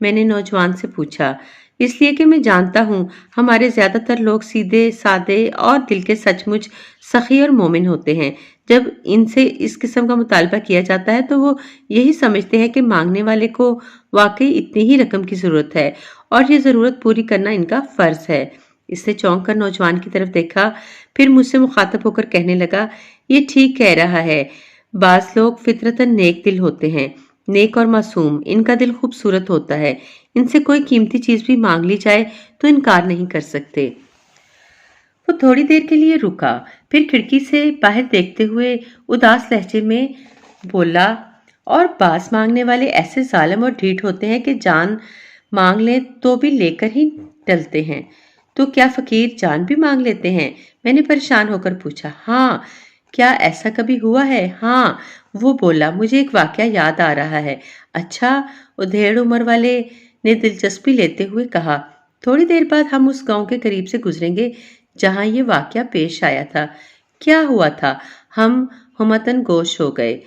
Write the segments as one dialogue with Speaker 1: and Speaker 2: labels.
Speaker 1: میں نے نوجوان سے پوچھا۔ اس لیے کہ میں جانتا ہوں ہمارے زیادہ تر لوگ سیدھے سادے اور دل کے سچ مچ سخی اور مومن ہوتے ہیں۔ جب ان سے اس قسم کا مطالبہ کیا جاتا ہے تو وہ یہی سمجھتے ہیں کہ مانگنے والے کو واقعی اتنی ہی رقم کی ضرورت ہے اور یہ ضرورت پوری کرنا ان کا فرض ہے۔ اس نے چونک کر نوجوان کی طرف دیکھا، پھر مجھ سے مخاطب ہو کر کہنے لگا، یہ ٹھیک کہہ رہا ہے، بعض لوگ فطرتاً نیک دل ہوتے ہیں، نیک اور معصوم، ان کا دل خوبصورت ہوتا ہے، ان سے کوئی قیمتی چیز بھی مانگ لی جائے تو انکار نہیں کر سکتے۔ وہ تھوڑی دیر کے لیے رکا، پھر کھڑکی سے باہر دیکھتے ہوئے اداس لہجے میں بولا، اور بعض مانگنے والے ایسے ظالم اور ڈھیٹ ہوتے ہیں کہ جان مانگ لیں تو بھی لے کر ہی ٹلتے ہیں۔ تو کیا فقیر جان بھی مانگ لیتے ہیں؟ میں نے پریشان ہو کر پوچھا۔ ہاں، کیا ایسا کبھی ہوا ہے؟ ہاں، وہ بولا، مجھے ایک واقعہ یاد آ رہا ہے۔ اچھا، ادھیڑ عمر والے نے دلچسپی لیتے ہوئے کہا، تھوڑی دیر بعد ہم اس گاؤں کے قریب سے گزریں گے جہاں یہ واقعہ پیش آیا تھا۔ کیا ہوا تھا؟ ہم ہمتن گوش ہو گئے۔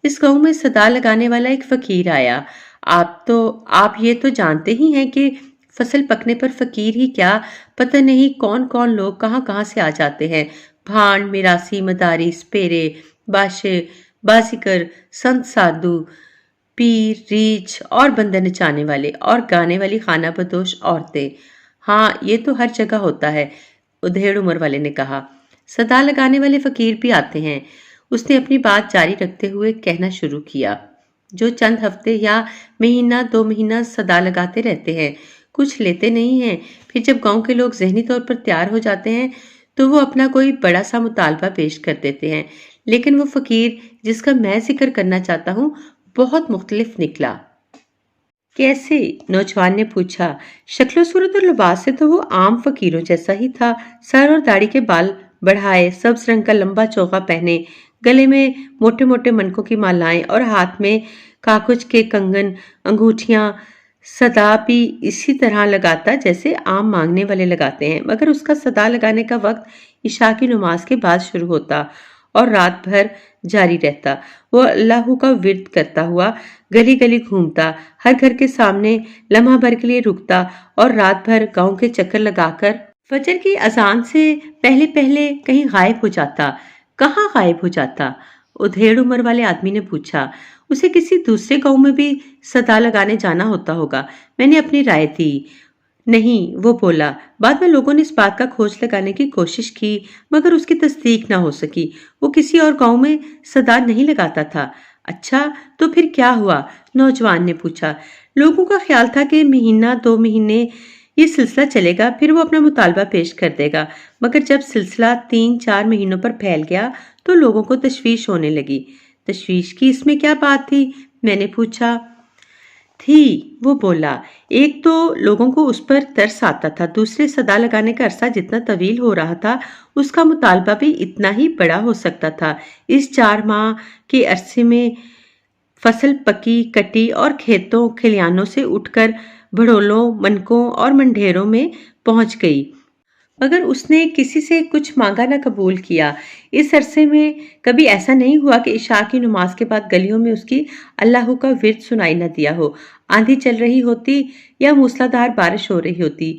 Speaker 1: اس گاؤں میں صدا لگانے والا ایک فقیر آیا۔ آپ یہ تو جانتے ہی ہیں کہ فصل پکنے پر فقیر ہی کیا، پتہ نہیں کون کون لوگ کہاں کہاں سے آ جاتے ہیں۔ بھانڈ، میراسی، مداری، سپیرے، باشے، بازیگر، سنت سادھو، پیر، ریچھ اور بندر نچانے والے اور گانے والی خانہ بدوش عورتیں۔ ہاں، یہ تو ہر جگہ ہوتا ہے، ادھیڑ عمر والے نے کہا۔ صدا لگانے والے فقیر بھی آتے ہیں، اس نے اپنی بات جاری رکھتے ہوئے کہنا شروع کیا، جو چند ہفتے یا مہینہ 2 مہینہ صدا لگاتے رہتے ہیں، کچھ لیتے نہیں ہیں، پھر جب گاؤں کے لوگ ذہنی طور پر تیار ہو جاتے ہیں تو وہ اپنا کوئی بڑا سا مطالبہ پیش کر دیتے ہیں، لیکن وہ فقیر جس کا میں ذکر کرنا چاہتا ہوں بہت مختلف نکلا۔ کیسے؟ نوجوان نے پوچھا۔ شکل و صورت اور لباس سے تو وہ عام فقیروں جیسا ہی تھا، سر اور داڑھی کے بال بڑھائے، سبز رنگ کا لمبا چوغا پہنے، گلے میں موٹے موٹے منکوں کی مالائیں اور ہاتھ میں کاغذ کے کنگن، انگوٹھیاں۔ صدا بھی اسی طرح لگاتا جیسے عام مانگنے والے لگاتے ہیں، مگر اس کا صدا لگانے کا وقت عشاء کی نماز کے بعد شروع ہوتا اور رات بھر جاری رہتا۔ وہ اللہ کا ورد کرتا ہوا گلی گلی گھومتا، ہر گھر کے سامنے لمحہ بھر کے لیے رکتا اور رات بھر گاؤں کے چکر لگا کر فجر کی اذان سے پہلے پہلے کہیں غائب ہو جاتا۔ کہاں غائب ہو جاتا؟ ادھیڑ عمر والے آدمی نے پوچھا۔ اسے کسی دوسرے گاؤں میں بھی صدا لگانے جانا ہوتا ہوگا، میں نے اپنی رائے دی۔ نہیں، وہ بولا، بعد میں لوگوں نے اس بات کا کھوج لگانے کی کوشش کی مگر اس کی تصدیق نہ ہو سکی، وہ کسی اور گاؤں میں صدا نہیں لگاتا تھا۔ اچھا، تو پھر کیا ہوا؟ نوجوان نے پوچھا۔ لوگوں کا خیال تھا کہ مہینہ 2 مہینے یہ سلسلہ چلے گا، پھر وہ اپنا مطالبہ پیش کر دے گا، مگر جب سلسلہ 3-4 مہینوں پر پھیل گیا تو لوگوں کو تشویش ہونے لگی۔ تشویش کی اس میں کیا بات تھی؟ میں نے پوچھا۔ تھی، وہ بولا، ایک تو لوگوں کو اس پر ترس آتا تھا، دوسرے صدا لگانے کا عرصہ جتنا طویل ہو رہا تھا اس کا مطالبہ بھی اتنا ہی بڑا ہو سکتا تھا۔ اس 4 ماہ کے عرصے میں فصل پکی کٹی اور کھیتوں کھلیانوں سے اٹھ کر بھڑولوں، منکوں اور منڈھیروں میں پہنچ گئی، مگر اس نے کسی سے کچھ مانگا نہ قبول کیا۔ اس عرصے میں کبھی ایسا نہیں ہوا کہ عشاء کی نماز کے بعد گلیوں میں اس کی اللہ کا ورد سنائی نہ دیا ہو، آندھی چل رہی ہوتی یا موسلادھار بارش ہو رہی ہوتی،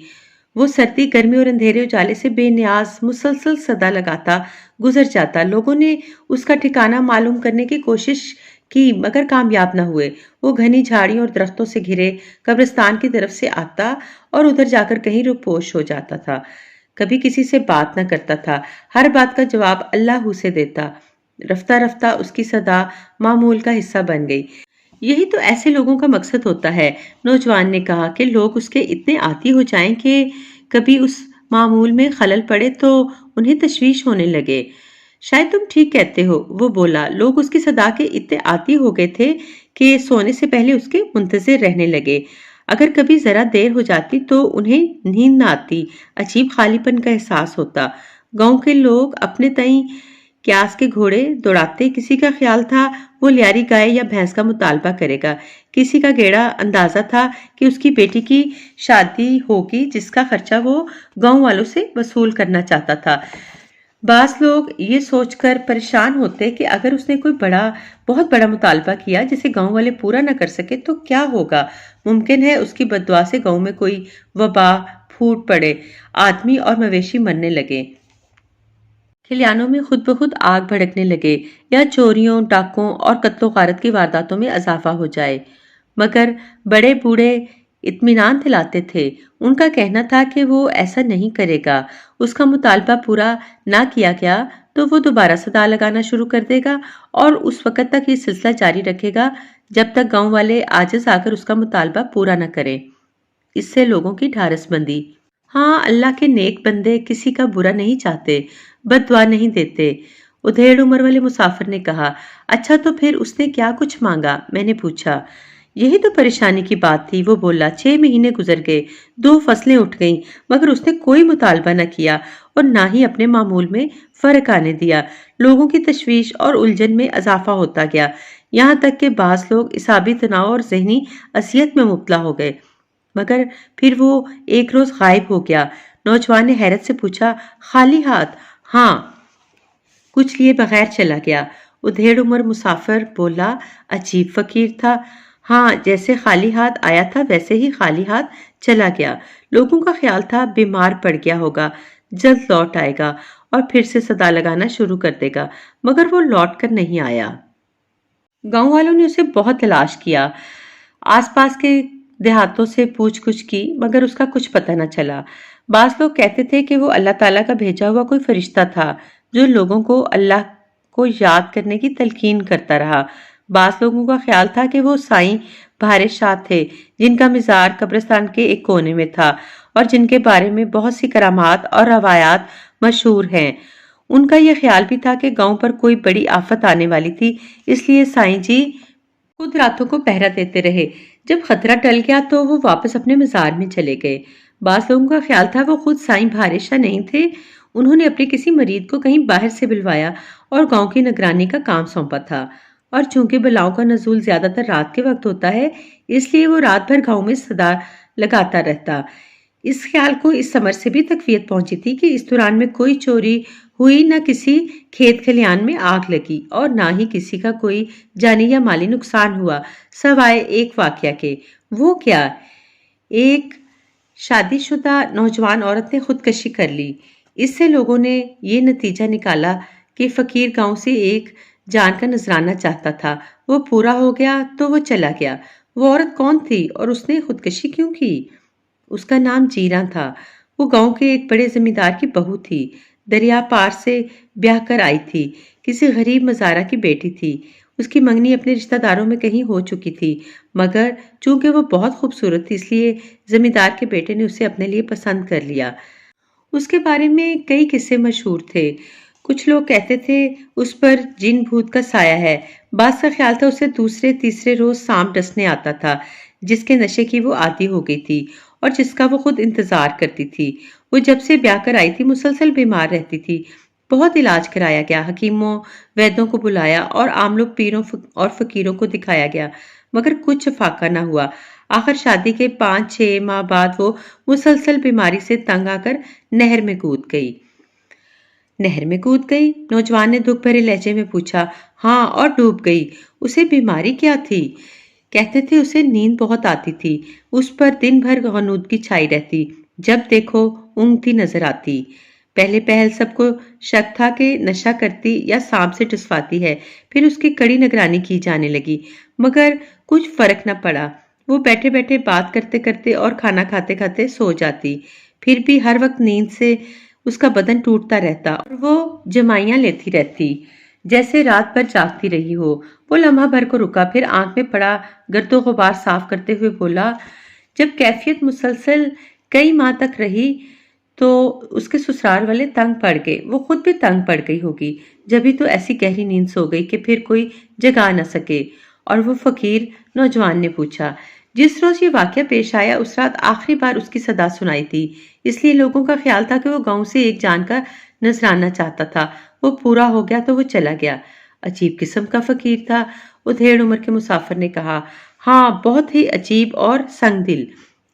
Speaker 1: وہ سردی گرمی اور اندھیرے اجالے سے بے نیاز مسلسل صدا لگاتا گزر جاتا۔ لوگوں نے اس کا ٹھکانہ معلوم کرنے کی کوشش کی مگر کامیاب نہ ہوئے۔ وہ گھنی جھاڑیوں اور درختوں سے گھرے قبرستان کی طرف سے آتا اور ادھر جا کر کہیں روپوش ہو جاتا تھا، کبھی کسی سے بات نہ کرتا تھا، ہر بات کا جواب اللہ سے دیتا۔ رفتہ رفتہ اس کی صدا معمول کا حصہ بن گئی۔ یہی تو ایسے لوگوں کا مقصد ہوتا ہے، نوجوان نے کہا، کہ لوگ اس کے اتنے عادی ہو جائیں کہ کبھی اس معمول میں خلل پڑے تو انہیں تشویش ہونے لگے۔ شاید تم ٹھیک کہتے ہو، وہ بولا، لوگ اس کی صدا کے اتنے عادی ہو گئے تھے کہ سونے سے پہلے اس کے منتظر رہنے لگے۔ اگر کبھی ذرا دیر ہو جاتی تو انہیں نیند نہ آتی، عجیب خالی پن کا احساس ہوتا۔ گاؤں کے لوگ اپنے تئیں قیاس کے گھوڑے دوڑاتے، کسی کا خیال تھا وہ لیاری گائے یا بھینس کا مطالبہ کرے گا، کسی کا گیڑا اندازہ تھا کہ اس کی بیٹی کی شادی ہوگی جس کا خرچہ وہ گاؤں والوں سے وصول کرنا چاہتا تھا۔ بعض لوگ یہ سوچ کر پریشان ہوتے کہ اگر اس نے کوئی بہت بڑا مطالبہ کیا جسے گاؤں والے پورا نہ کر سکے تو کیا ہوگا؟ ممکن ہے اس کی بد دعا سے گاؤں میں کوئی وبا پھوٹ پڑے، آدمی اور مویشی مرنے لگے، کھلیانوں میں خود بخود آگ بھڑکنے لگے، یا چوریوں، ڈاکوں اور قتل و غارت کی وارداتوں میں اضافہ ہو جائے۔ مگر بڑے بوڑھے اطمینان دلاتے تھے۔ ان کا کہنا تھا کہ وہ ایسا نہیں کرے گا۔ اس کا مطالبہ پورا نہ کیا گیا تو وہ دوبارہ صدا لگانا شروع کر دے گا اور اس وقت تک یہ سلسلہ جاری رکھے گا جب تک گاؤں والے عاجز آ کر اس کا مطالبہ پورا نہ کریں۔ اس سے لوگوں کی ڈھارس بندی۔ ہاں، اللہ کے نیک بندے کسی کا برا نہیں چاہتے، بد دعا نہیں دیتے۔ ادھیڑ عمر والے مسافر نے کہا۔ اچھا تو پھر اس نے کیا کچھ مانگا؟ میں نے پوچھا۔ یہی تو پریشانی کی بات تھی، وہ بولا۔ 6 مہینے گزر گئے، 2 فصلیں اٹھ گئیں، مگر اس نے کوئی مطالبہ نہ کیا اور نہ ہی اپنے معمول میں فرق آنے دیا۔ لوگوں کی تشویش اور الجھن میں اضافہ ہوتا گیا، یہاں تک کہ بعض لوگ اعصابی تناؤ اور ذہنی اذیت میں مبتلا ہو گئے۔ مگر پھر وہ ایک روز غائب ہو گیا۔ نوجوان نے حیرت سے پوچھا، خالی ہاتھ؟ ہاں، کچھ لیے بغیر چلا گیا۔ ادھیڑ عمر مسافر بولا، عجیب فقیر تھا۔ ہاں، جیسے خالی ہاتھ آیا تھا ویسے ہی خالی ہاتھ چلا گیا۔ لوگوں کا خیال تھا بیمار پڑ گیا ہوگا، جلد لوٹ آئے گا اور پھر سے صدا لگانا شروع کر دے گا، مگر وہ لوٹ کر نہیں آیا۔ گاؤں والوں نے اسے بہت تلاش کیا، آس پاس کے دیہاتوں سے پوچھ گچھ کی، مگر اس کا کچھ پتہ نہ چلا۔ بعض لوگ کہتے تھے کہ وہ اللہ تعالیٰ کا بھیجا ہوا کوئی فرشتہ تھا جو لوگوں کو اللہ کو یاد کرنے کی تلقین کرتا رہا۔ بعض لوگوں کا خیال تھا کہ وہ سائیں بہار شاہ تھے، جن کا مزار قبرستان کے ایک کونے میں تھا اور جن کے بارے میں بہت سی کرامات اور روایات مشہور ہیں۔ ان کا یہ خیال بھی تھا کہ گاؤں پر کوئی بڑی آفت آنے والی تھی، اس لیے سائیں جی خود راتوں کو پہرا دیتے رہے۔ جب خطرہ ٹل گیا تو وہ واپس اپنے مزار میں چلے گئے۔ بعض لوگوں کا خیال تھا وہ خود سائیں بہار شاہ نہیں تھے، انہوں نے اپنے کسی مرید کو کہیں باہر سے بلوایا اور گاؤں کی نگرانی کا کام سونپا تھا، اور چونکہ بلاؤں کا نزول زیادہ تر رات کے وقت ہوتا ہے اس لیے وہ رات بھر گاؤں میں صدا لگاتا رہتا۔ اس خیال کو اس سمجھ سے بھی تقویت پہنچی تھی کہ اس دوران میں کوئی چوری ہوئی، نہ کسی کھیت کھلیان میں آگ لگی اور نہ ہی کسی کا کوئی جانی یا مالی نقصان ہوا، سوائے ایک واقعہ کے۔ وہ کیا؟ ایک شادی شدہ نوجوان عورت نے خودکشی کر لی۔ اس سے لوگوں نے یہ نتیجہ نکالا کہ فقیر گاؤں سے ایک جان کا نذرانہ چاہتا تھا، وہ پورا ہو گیا تو وہ چلا گیا۔ وہ عورت کون تھی اور اس نے خودکشی کیوں کی؟ اس کا نام جیراں تھا۔ وہ گاؤں کے ایک بڑے زمیندار کی بہو تھی، دریا پار سے بیاہ کر آئی تھی، کسی غریب مزارہ کی بیٹی تھی۔ اس کی منگنی اپنے رشتہ داروں میں کہیں ہو چکی تھی، مگر چونکہ وہ بہت خوبصورت تھی اس لیے زمیندار کے بیٹے نے اسے اپنے لیے پسند کر لیا۔ اس کے بارے میں کئی قصے مشہور تھے۔ کچھ لوگ کہتے تھے اس پر جن بھوت کا سایہ ہے، بعض کا خیال تھا اسے دوسرے تیسرے روز سانپ ڈسنے آتا تھا، جس کے نشے کی وہ عادی ہو گئی تھی اور جس کا وہ خود انتظار کرتی تھی۔ وہ جب سے بیاہ کر آئی تھی مسلسل بیمار رہتی تھی، بہت علاج کرایا گیا، حکیموں ویدوں کو بلایا اور عام لوگ پیروں اور فقیروں کو دکھایا گیا، مگر کچھ فائدہ نہ ہوا۔ آخر شادی کے 5-6 ماہ بعد وہ مسلسل بیماری سے تنگ آ کر نہر میں کود گئی۔ نہر میں کود گئی؟ نوجوان نے دکھ بھرے لہجے میں پوچھا۔ ہاں، اور ڈوب گئی۔ اسے بیماری کیا تھی؟ کہتے تھے اسے نیند بہت آتی تھی، اس پر دن بھر غنودگی چھائی رہتی، جب دیکھو اونگتی نظر آتی۔ پہلے پہل سب کو شک تھا کہ نشہ کرتی یا سانپ سے ٹسواتی ہے، پھر اس کی کڑی نگرانی کی جانے لگی، مگر کچھ فرق نہ پڑا۔ وہ بیٹھے بیٹھے بات کرتے کرتے اور کھانا کھاتے کھاتے سو جاتی، پھر بھی ہر وقت نیند سے اس کا بدن ٹوٹتا رہتا اور وہ جمائیاں لیتی رہتی، جیسے رات بھر جاگتی رہی ہو۔ وہ لمحہ بھر کو رکا، پھر آنکھ میں پڑا گرد و غبار صاف کرتے ہوئے بولا، جب کیفیت مسلسل کئی ماہ تک رہی تو اس کے سسرال والے تنگ پڑ گئے، وہ خود بھی تنگ پڑ گئی ہوگی، جبھی تو ایسی گہری نیند سو گئی کہ پھر کوئی جگا نہ سکے۔ اور وہ فقیر؟ نوجوان نے پوچھا۔ جس روز یہ واقعہ پیش آیا اس رات آخری بار اس کی صدا سنائی تھی، اس لیے لوگوں کا خیال تھا کہ وہ گاؤں سے ایک جان کا نذرانہ چاہتا تھا، وہ پورا ہو گیا تو وہ چلا گیا۔ عجیب قسم کا فقیر تھا، ادھیڑ عمر کے مسافر نے کہا۔ ہاں، بہت ہی عجیب اور سنگ دل۔